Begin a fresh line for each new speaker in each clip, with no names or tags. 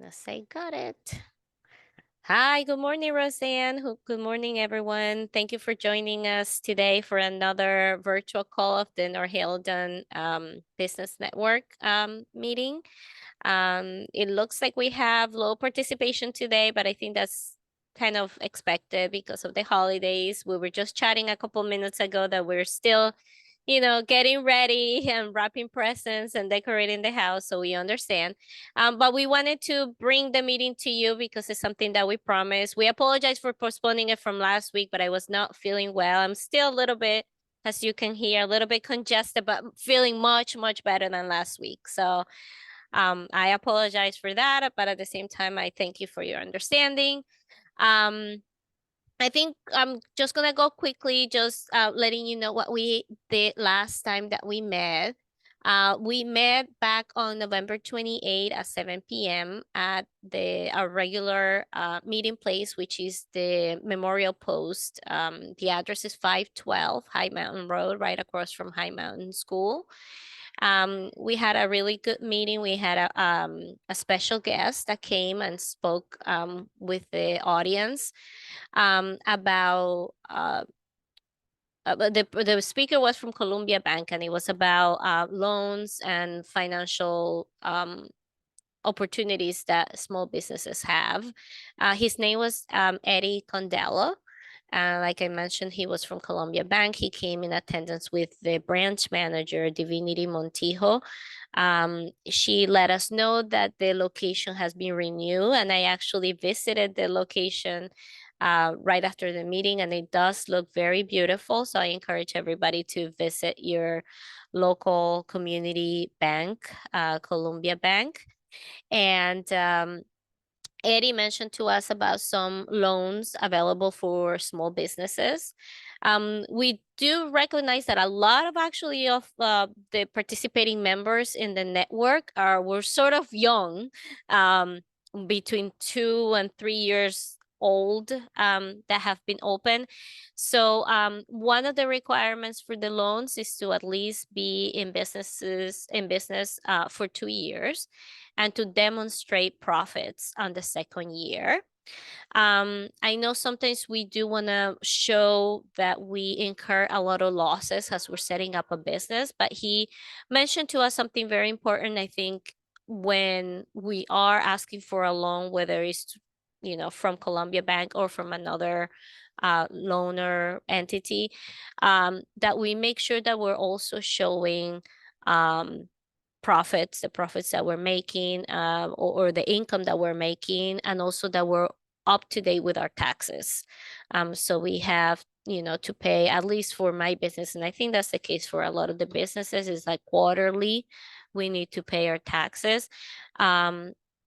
gonna say got it. Hi, good morning, Roseanne. Good morning, everyone. Thank you for joining us today for another virtual call of the North Haldon Business Network meeting. It looks like we have low participation today, but I think that's kind of expected because of the holidays. We were just chatting a couple minutes ago that we're still getting ready and wrapping presents and decorating the house, so we understand. But we wanted to bring the meeting to you because it's something that we promised. We apologize for postponing it from last week, but I was not feeling well. I'm still a little bit, as you can hear, a little bit congested, but feeling much, much better than last week. So I apologize for that, but at the same time, I thank you for your understanding. I think I'm just gonna go quickly, just letting you know what we did last time that we met. We met back on November 28 at 7 p.m. at our regular meeting place, which is the Memorial Post. The address is 512 High Mountain Road, right across from High Mountain School. We had a really good meeting. We had a special guest that came and spoke with the audience about the speaker was from Columbia Bank, and it was about loans and financial opportunities that small businesses have. His name was Eddie Condella. Like I mentioned, he was from Columbia Bank. He came in attendance with the branch manager, Divinity Montijo. She let us know that the location has been renewed, and I actually visited the location right after the meeting, and it does look very beautiful. So I encourage everybody to visit your local community bank, Columbia Bank. And Eddie mentioned to us about some loans available for small businesses. We do recognize that a lot of actually of the participating members in the network were sort of young, between 2 and 3 years old, that have been open. So one of the requirements for the loans is to at least be in business for 2 years and to demonstrate profits on the second year. I know sometimes we do want to show that we incur a lot of losses as we're setting up a business, but he mentioned to us something very important. I think when we are asking for a loan, whether it's from Columbia Bank or from another loaner entity, that we make sure that we're also showing the profits that we're making, or the income that we're making, and also that we're up to date with our taxes. So we have, to pay, at least for my business, and I think that's the case for a lot of the businesses, is like quarterly, we need to pay our taxes.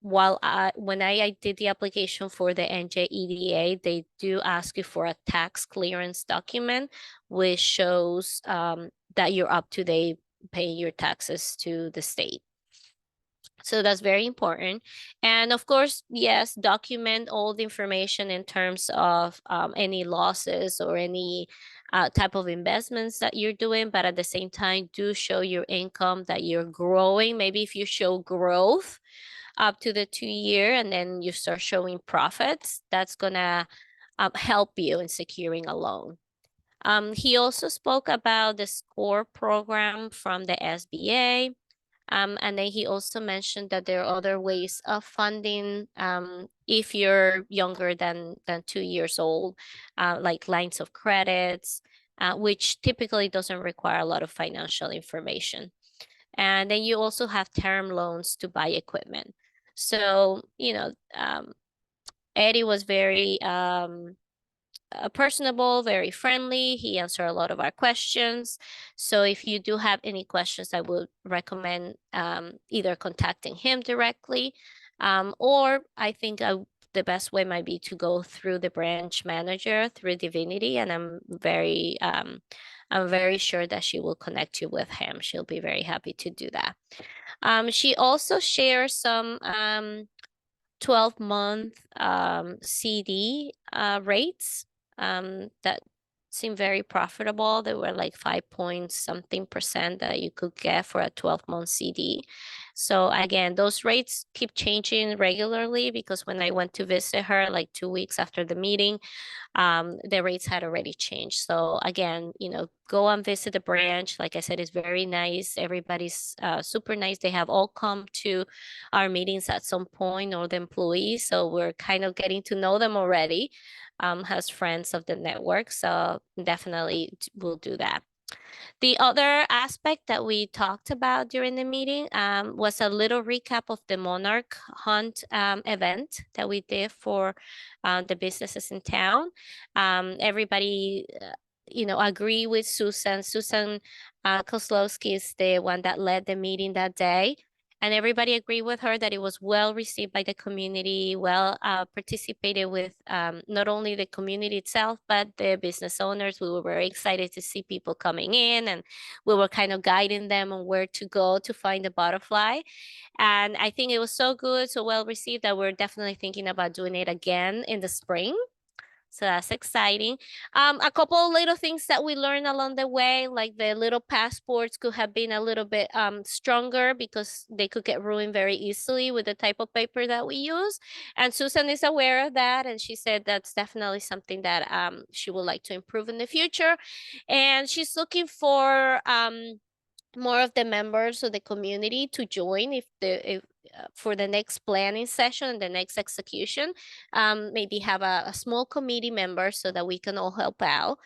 When I did the application for the NJEDA, they do ask you for a tax clearance document, which shows that you're up to date paying your taxes to the state. So that's very important. And of course, yes, document all the information in terms of any losses or any type of investments that you're doing, but at the same time, do show your income, that you're growing. Maybe if you show growth up to the 2 year and then you start showing profits, that's gonna help you in securing a loan. He also spoke about the SCORE program from the SBA. And then he also mentioned that there are other ways of funding if you're younger than 2 years old, like lines of credits, which typically doesn't require a lot of financial information. And then you also have term loans to buy equipment. So, Eddie was very personable, very friendly. He answered a lot of our questions. So if you do have any questions, I would recommend either contacting him directly, or I think the best way might be to go through the branch manager through Divinity, and I'm very sure that she will connect you with him. She'll be very happy to do that. She also shares some 12-month CD rates, that seemed very profitable. They were like 5 point something percent that you could get for a 12-month CD. So again, those rates keep changing regularly because when I went to visit her like 2 weeks after the meeting, the rates had already changed. So again, go and visit the branch. Like I said, it's very nice. Everybody's super nice. They have all come to our meetings at some point, or the employees. So we're kind of getting to know them already, as friends of the network. So definitely we'll do that. The other aspect that we talked about during the meeting was a little recap of the Monarch Hunt event that we did for the businesses in town. Everybody, agree with Susan. Susan Kozlowski is the one that led the meeting that day. And everybody agreed with her that it was well received by the community, well participated with not only the community itself, but the business owners. We were very excited to see people coming in, and we were kind of guiding them on where to go to find the butterfly. And I think it was so good, so well received, that we're definitely thinking about doing it again in the spring. So that's exciting. A couple of little things that we learned along the way, like the little passports could have been a little bit stronger because they could get ruined very easily with the type of paper that we use. And Susan is aware of that, and she said that's definitely something that she would like to improve in the future. And she's looking for more of the members of the community to join if for the next planning session, the next execution. Maybe have a small committee member so that we can all help out,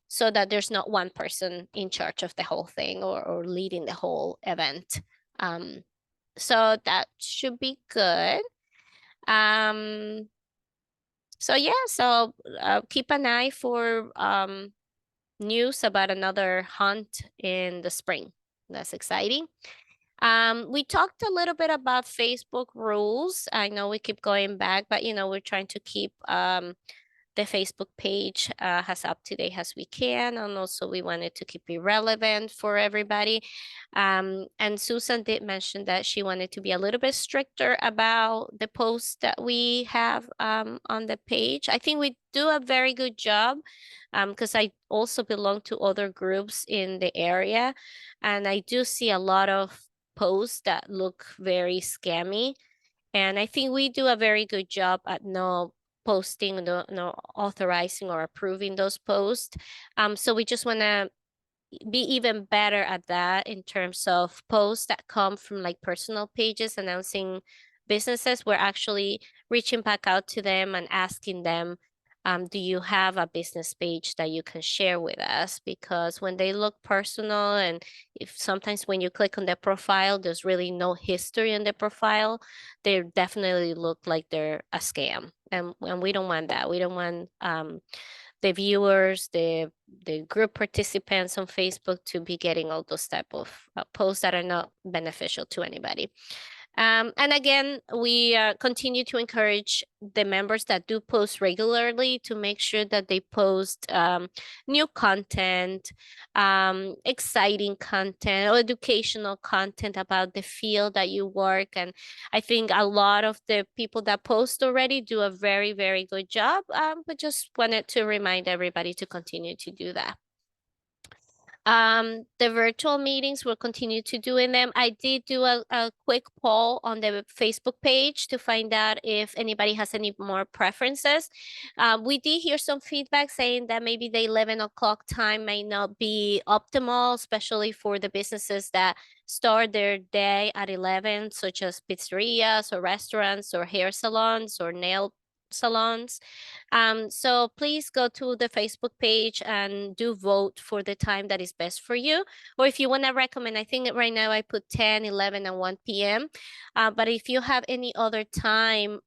so that there's not one person in charge of the whole thing, or leading the whole event. So that should be good. So yeah, so keep an eye for news about another hunt in the spring. That's exciting. We talked a little bit about Facebook rules. I know we keep going back, but we're trying to keep the Facebook page as up to date as we can, and also we wanted to keep it relevant for everybody. And Susan did mention that she wanted to be a little bit stricter about the posts that we have on the page. I think we do a very good job, because I also belong to other groups in the area, and I do see a lot of posts that look very scammy. And I think we do a very good job at no posting, no authorizing or approving those posts. So we just want to be even better at that in terms of posts that come from like personal pages announcing businesses. We're actually reaching back out to them and asking them, do you have a business page that you can share with us? Because when they look personal, and if sometimes when you click on their profile, there's really no history in the profile, they definitely look like they're a scam. And we don't want that. We don't want the viewers, the group participants on Facebook to be getting all those type of posts that are not beneficial to anybody. And again, we continue to encourage the members that do post regularly to make sure that they post new content, exciting content, or educational content about the field that you work. And I think a lot of the people that post already do a very, very good job, but just wanted to remind everybody to continue to do that. The virtual meetings, we'll continue to doing them. I did do a quick poll on the Facebook page to find out if anybody has any more preferences. We did hear some feedback saying that maybe the 11 o'clock time may not be optimal, especially for the businesses that start their day at 11, such as pizzerias or restaurants or hair salons or nail salons. So please go to the Facebook page and do vote for the time that is best for you. Or if you want to recommend, I think right now I put 10, 11, and 1 p.m. But if you have any other time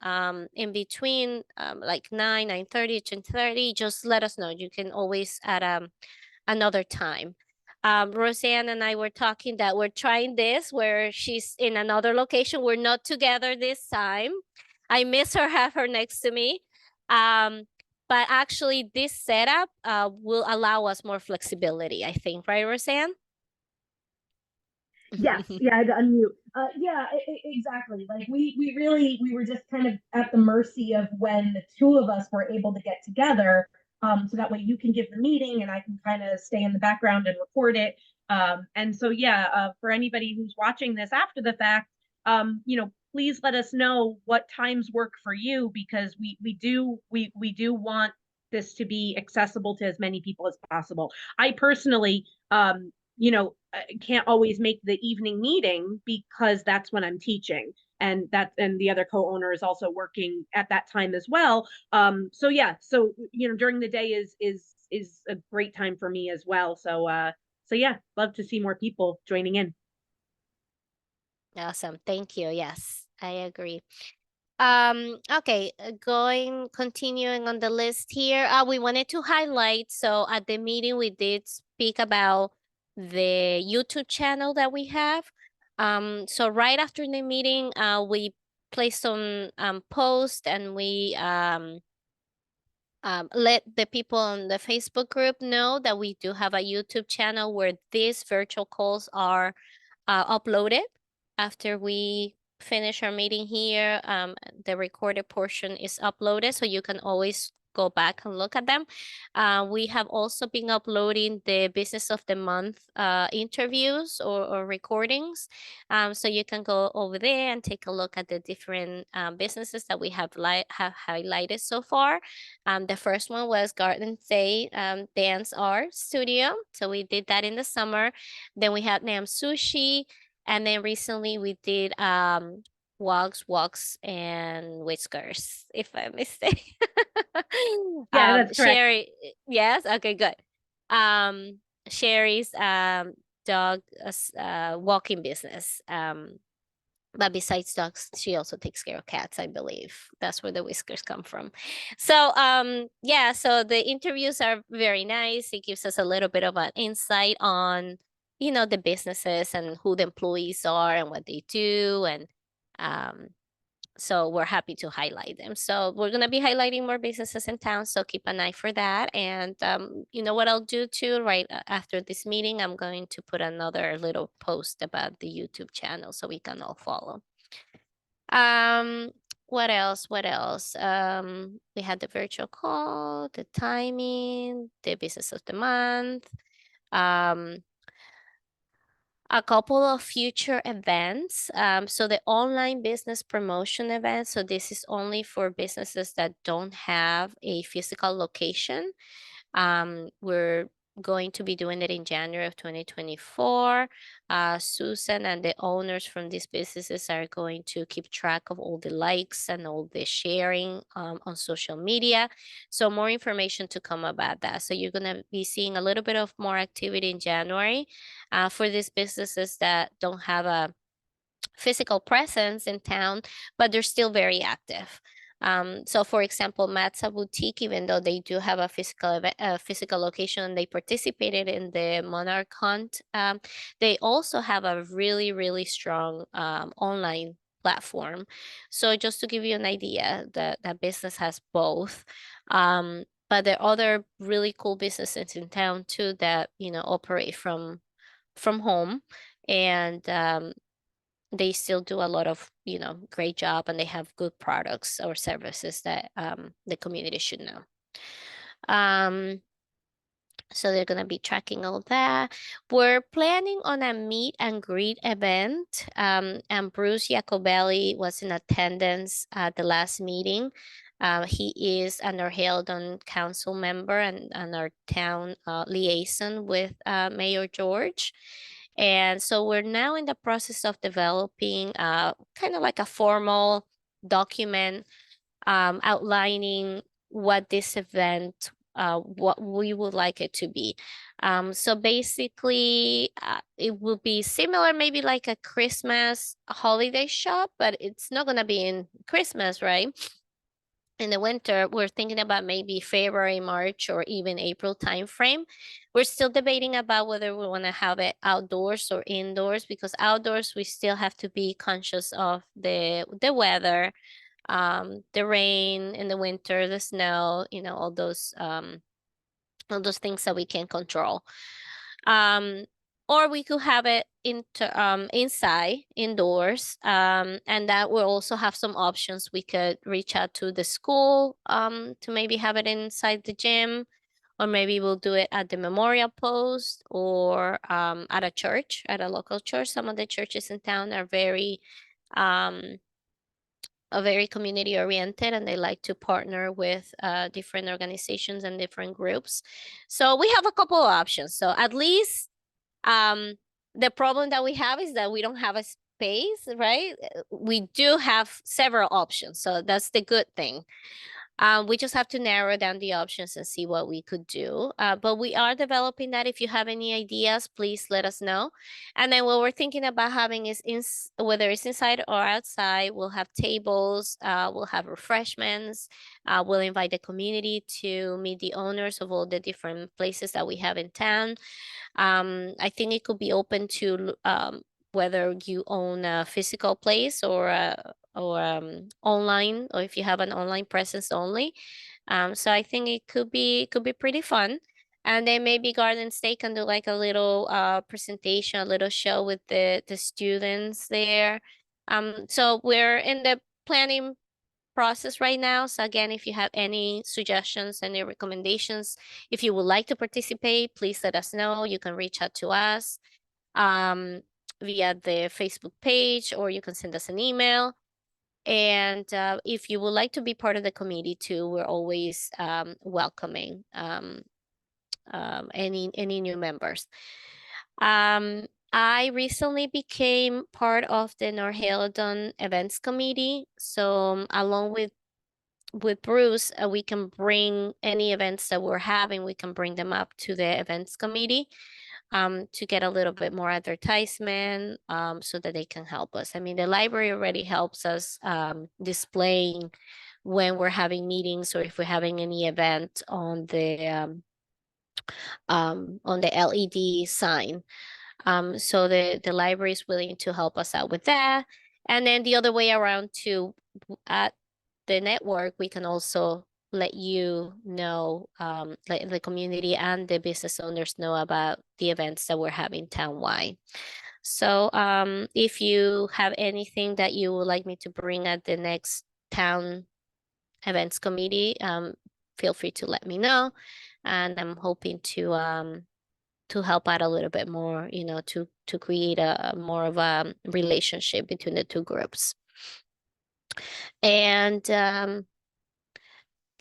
in between, like 9, 9:30, 10:30, just let us know. You can always add another time. Roseanne and I were talking that we're trying this where she's in another location. We're not together this time. I miss her, have her next to me. But actually this setup will allow us more flexibility, I think, right, Roseanne?
Yes, yeah, I had to unmute. Yeah, exactly. Like we were just kind of at the mercy of when the two of us were able to get together. So that way you can give the meeting and I can kind of stay in the background and record it. And so, yeah, for anybody who's watching this after the fact, please let us know what times work for you, because we do want this to be accessible to as many people as possible. I personally, can't always make the evening meeting because that's when I'm teaching, and the other co-owner is also working at that time as well. So yeah, so during the day is a great time for me as well. So yeah, love to see more people joining in.
Awesome. Thank you. Yes, I agree. Okay, continuing on the list here. We wanted to highlight, so at the meeting we did speak about the YouTube channel that we have. So right after the meeting, we placed some post, and we let the people on the Facebook group know that we do have a YouTube channel where these virtual calls are uploaded after we finish our meeting here. The recorded portion is uploaded, so you can always go back and look at them. We have also been uploading the Business of the Month interviews or recordings. So you can go over there and take a look at the different businesses that we have highlighted so far. The first one was Garden State Dance Art Studio. So we did that in the summer. Then we had Nam Sushi. And then recently we did Walks and Whiskers, if I'm mistaken.
Yeah, that's correct.
Sherry, yes, okay, good. Um, Sherry's dog walking business. But besides dogs, she also takes care of cats, I believe. That's where the whiskers come from. So yeah, so the interviews are very nice. It gives us a little bit of an insight on, the businesses and who the employees are and what they do. And um so we're happy to highlight them. So we're going to be highlighting more businesses in town, so keep an eye for that. And you know what I'll do too, right after this meeting, I'm going to put another little post about the YouTube channel so we can all follow. um what else, we had the virtual call, the timing, the business of the month, um a couple of future events. So the online business promotion event. So this is only for businesses that don't have a physical location. We're going to be doing it in January of 2024. Susan and the owners from these businesses are going to keep track of all the likes and all the sharing on social media. So more information to come about that. So you're going to be seeing a little bit of more activity in January for these businesses that don't have a physical presence in town, but they're still very active. So for example, Matza Boutique, even though they do have a physical location and they participated in the Monarch Hunt, they also have a really, really strong online platform. So just to give you an idea, that business has both. But there are other really cool businesses in town too that, operate from home. And they still do a lot of, great job, and they have good products or services that the community should know. So they're going to be tracking all that. We're planning on a meet and greet event. And Bruce Jacobelli was in attendance at the last meeting. He is an North council member and our town liaison with Mayor George. And so we're now in the process of developing kind of like a formal document outlining what this event, what we would like it to be. So basically, it will be similar, maybe like a Christmas holiday shop, but it's not going to be in Christmas, right? In the winter, we're thinking about maybe February, March, or even April timeframe. We're still debating about whether we want to have it outdoors or indoors, because outdoors we still have to be conscious of the weather, the rain in the winter, the snow, all those things that we can control. or we could have it inside, indoors. And that will also have some options. We could reach out to the school to maybe have it inside the gym, or maybe we'll do it at the memorial post, or at a church, at a local church. Some of the churches in town are um, very community oriented, and they like to partner with different organizations and different groups. So we have a couple of options. So at least the problem that we have is that we don't have a space, right? We do have several options, so that's the good thing. We just have to narrow down the options and see what we could do. But we are developing that. If you have any ideas, please let us know. And then what we're thinking about having is whether it's inside or outside, we'll have tables, we'll have refreshments, we'll invite the community to meet the owners of all the different places that we have in town. I think it could be open to whether you own a physical place or online, or if you have an online presence only. So I think it could be pretty fun. And then maybe Garden State can do like a little presentation, a little show with the students there. So we're in the planning process right now. So again, if you have any suggestions, any recommendations, if you would like to participate, please let us know. You can reach out to us via the Facebook page, or you can send us an email. And if you would like to be part of the committee too, we're always welcoming any new members. I recently became part of the Norhalodon Events Committee. So along with Bruce, we can bring any events that we're having, we can bring them up to the events committee to get a little bit more advertisement so that they can help us. I mean, the library already helps us displaying when we're having meetings, or if we're having any event on the LED sign. So the library is willing to help us out with that. And then the other way around too, at the network, we can also let you know, let the community and the business owners know about the events that we're having townwide. So if you have anything that you would like me to bring at the next town events committee, feel free to let me know. And I'm hoping to help out a little bit more, you know, to create a more of a relationship between the two groups. And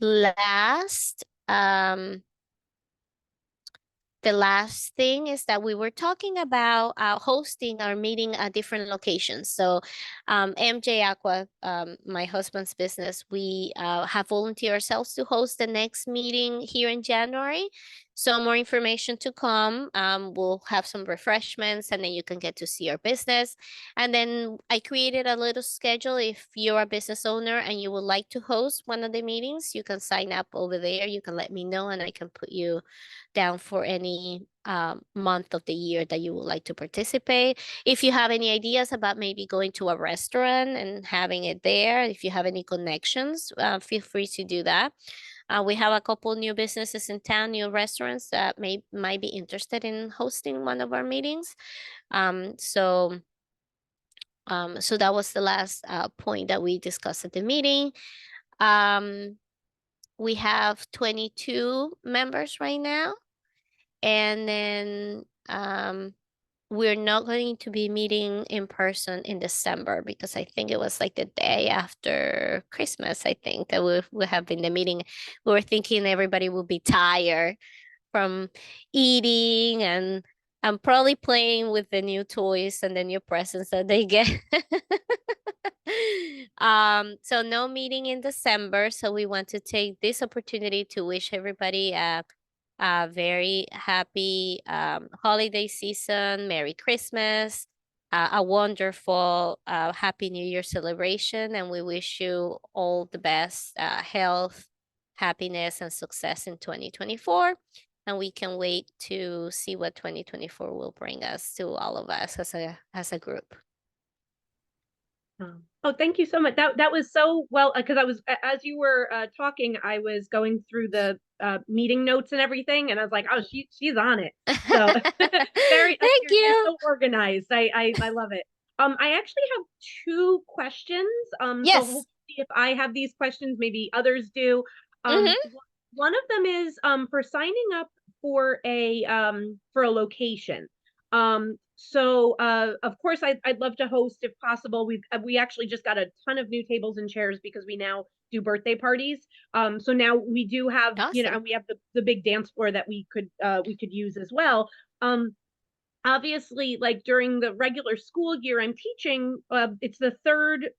last, the last thing is that we were talking about hosting our meeting at different locations. So MJ Aqua, my husband's business, we have volunteered ourselves to host the next meeting here in January. So more information to come. We'll have some refreshments, and then you can get to see our business. And then I created a little schedule. If you're a business owner and you would like to host one of the meetings, you can sign up over there. You can let me know, and I can put you down for any month of the year that you would like to participate. If you have any ideas about maybe going to a restaurant and having it there, if you have any connections, feel free to do that. We have a couple new businesses in town, new restaurants that might be interested in hosting one of our meetings. So that was the last point that we discussed at the meeting. We have 22 members right now. And then we're not going to be meeting in person in December, because I think it was like the day after Christmas, I think, that we have been the meeting. We were thinking everybody would be tired from eating and probably playing with the new toys and the new presents that they get. So no meeting in December. So we want to take this opportunity to wish everybody a very happy holiday season, Merry Christmas, a wonderful Happy New Year celebration, and we wish you all the best health, happiness, and success in 2024. And we can wait to see what 2024 will bring us to all of us as a group.
Oh, thank you so much. That was so well, because I was as you were talking, I was going through the meeting notes and everything, and I was like, oh, she's on it. So very,
Thank
you're
you.
so organized. I love it. I actually have two questions. So
Yes.
hopefully, if I have these questions, maybe others do.
Mm-hmm.
One of them is for signing up for a location. So of course I'd love to host if possible. We actually just got a ton of new tables and chairs because we now do birthday parties. So now we do have,
Awesome.
and we have the big dance floor that we could use as well. Obviously, like during the regular school year I'm teaching, it's the third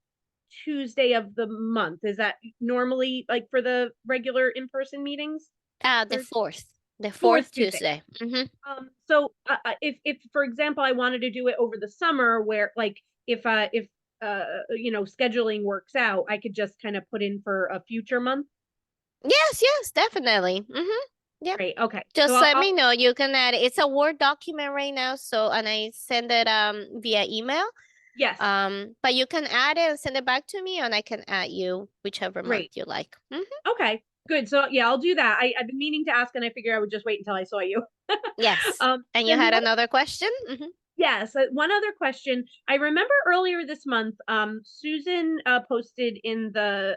Tuesday of the month. Is that normally like for the regular in-person meetings?
The
Third,
fourth. The
fourth
fourth
Tuesday.
Tuesday. Mm-hmm.
So if for example I wanted to do it over the summer, where like if scheduling works out, I could just kind of put in for a future month.
Yes, yes, definitely. Mm-hmm. Yep.
Great. Okay. So
Just let
I'll
me know. You can add it. It's a Word document right now, so and I send it via email.
yes.
But you can add it and send it back to me, and I can add you whichever month
Great.
you like. Mm-hmm.
Okay. Good. So yeah, I'll do that. I've been meaning to ask, and I figure I would just wait until I saw you.
Yes. And you
Then
had
the other
another question? Mm-hmm.
Yes, one other question. I remember earlier this month, Susan posted in the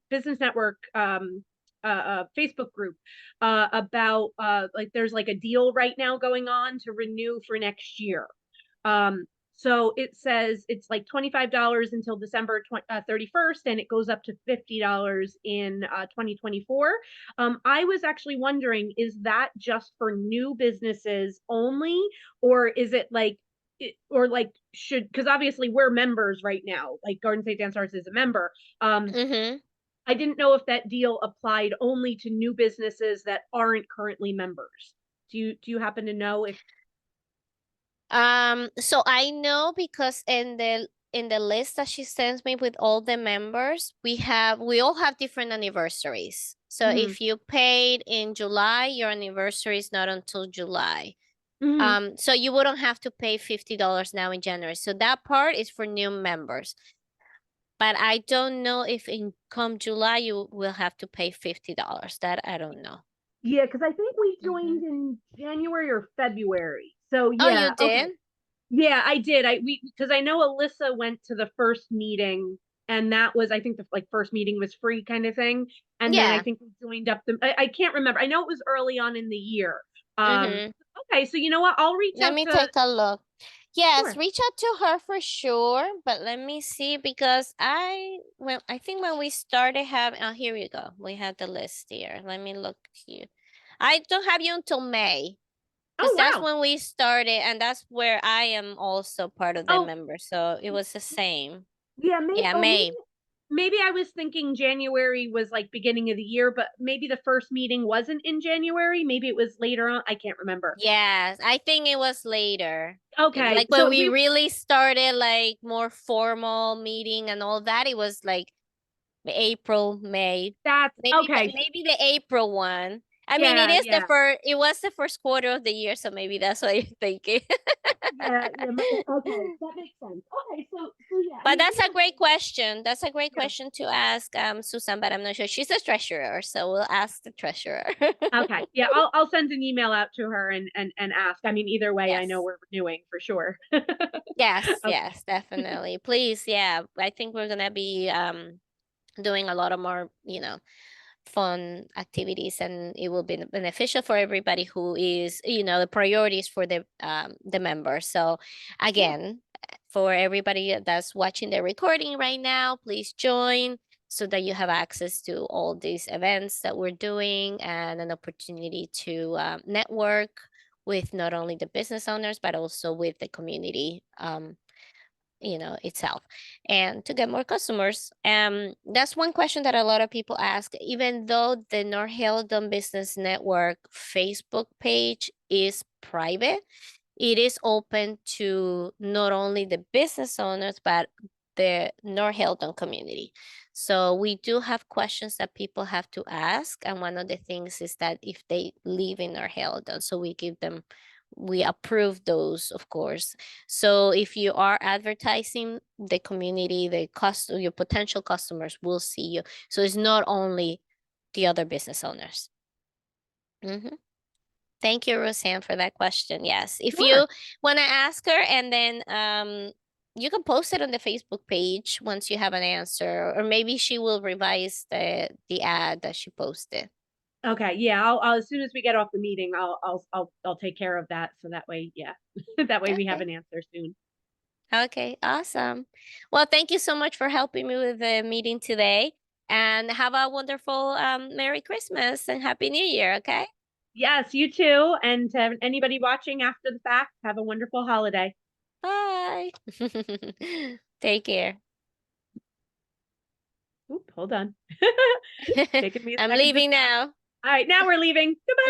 Business Network Facebook group about like there's like a deal right now going on to renew for next year. Um, so it says it's like $25 until December 31st, and it goes up to $50 in 2024. I was actually wondering, is that just for new businesses only, or is it like, or like should, because obviously we're members right now, like Garden State Dance Arts is a member.
Mm-hmm.
I didn't know if that deal applied only to new businesses that aren't currently members. Do you happen to know if?
So I know because in the list that she sends me with all the members, we all have different anniversaries. So
Mhm.
if you paid in July, your anniversary is not until July.
Mhm.
So you wouldn't have to pay $50 now in January. So that part is for new members. But I don't know if in come July you will have to pay $50. That I don't know.
Yeah, because I think we
Hmm.
joined in January or February. So
Oh, you
yeah, okay.
did?
Yeah, I did. We because I know Alyssa went to the first meeting, and that was, I think, the like first meeting was free kind of thing. And then I
Yeah.
think we joined up I can't remember. I know it was early on in the year. Um
Mm-hmm.
okay, so you know what? I'll reach
Let
out
me
to.
take a look. Yes,
Sure.
reach out to her for sure, but let me see because I think when we started having, oh, here we go. We have the list here. Let me look here. I don't have you until May because
Oh
that's
wow.
when we started, and that's where I am also part of the
Oh
member. So it was the same.
yeah, maybe.
Yeah,
Oh, maybe
May.
maybe I was thinking January was like beginning of the year, but maybe the first meeting wasn't in January. Maybe it was later on. I can't remember.
Yes, I think it was later.
Okay,
Like when
so
we
we
really started like more formal meeting and all that, it was like April, May.
that's okay.
Maybe the April one. I mean,
Yeah, yeah.
it was the first quarter of the year, so maybe that's what you're thinking.
Yeah, yeah. Okay, that makes sense. Okay, so yeah, I
But
mean,
that's a
either
great
way,
question. That's a great
yeah.
question to ask Susan, but I'm not sure. She's a treasurer, so we'll ask the treasurer.
Okay, yeah, I'll send an email out to her and ask. I mean, either way, I know
Yes.
we're renewing for sure.
Yes,
Okay.
yes, definitely. Please, yeah. I think we're gonna be doing a lot of more, fun activities, and it will be beneficial for everybody who is, the priorities for the members. So
Yeah.
again, for everybody that's watching the recording right now, please join so that you have access to all these events that we're doing and an opportunity to network with not only the business owners but also with the community, itself, and to get more customers. That's one question that a lot of people ask. Even though the North Hilton Business Network Facebook page is private, it is open to not only the business owners but the North Hilton community. So we do have questions that people have to ask, and one of the things is that if they live in North Hilton, so we give them we approve those, of course. So if you are advertising, the community, your potential customers will see you. So it's not only the other business owners. Thank you, Roseanne, for that question. Yes, if
Sure.
you want to ask her, and then you can post it on the Facebook page once you have an answer, or maybe she will revise the ad that she posted.
Okay, yeah, I'll as soon as we get off the meeting, I'll take care of that. So that way, yeah, that way we have
Okay.
an answer soon.
Okay, awesome. Well, thank you so much for helping me with the meeting today. And have a wonderful Merry Christmas and Happy New Year, okay?
Yes, you too. And to anybody watching after the fact, have a wonderful holiday.
Bye. Take care.
Oop, hold on. Taking me a
I'm
second to
leaving
stop.
now.
All right, now we're leaving. Goodbye.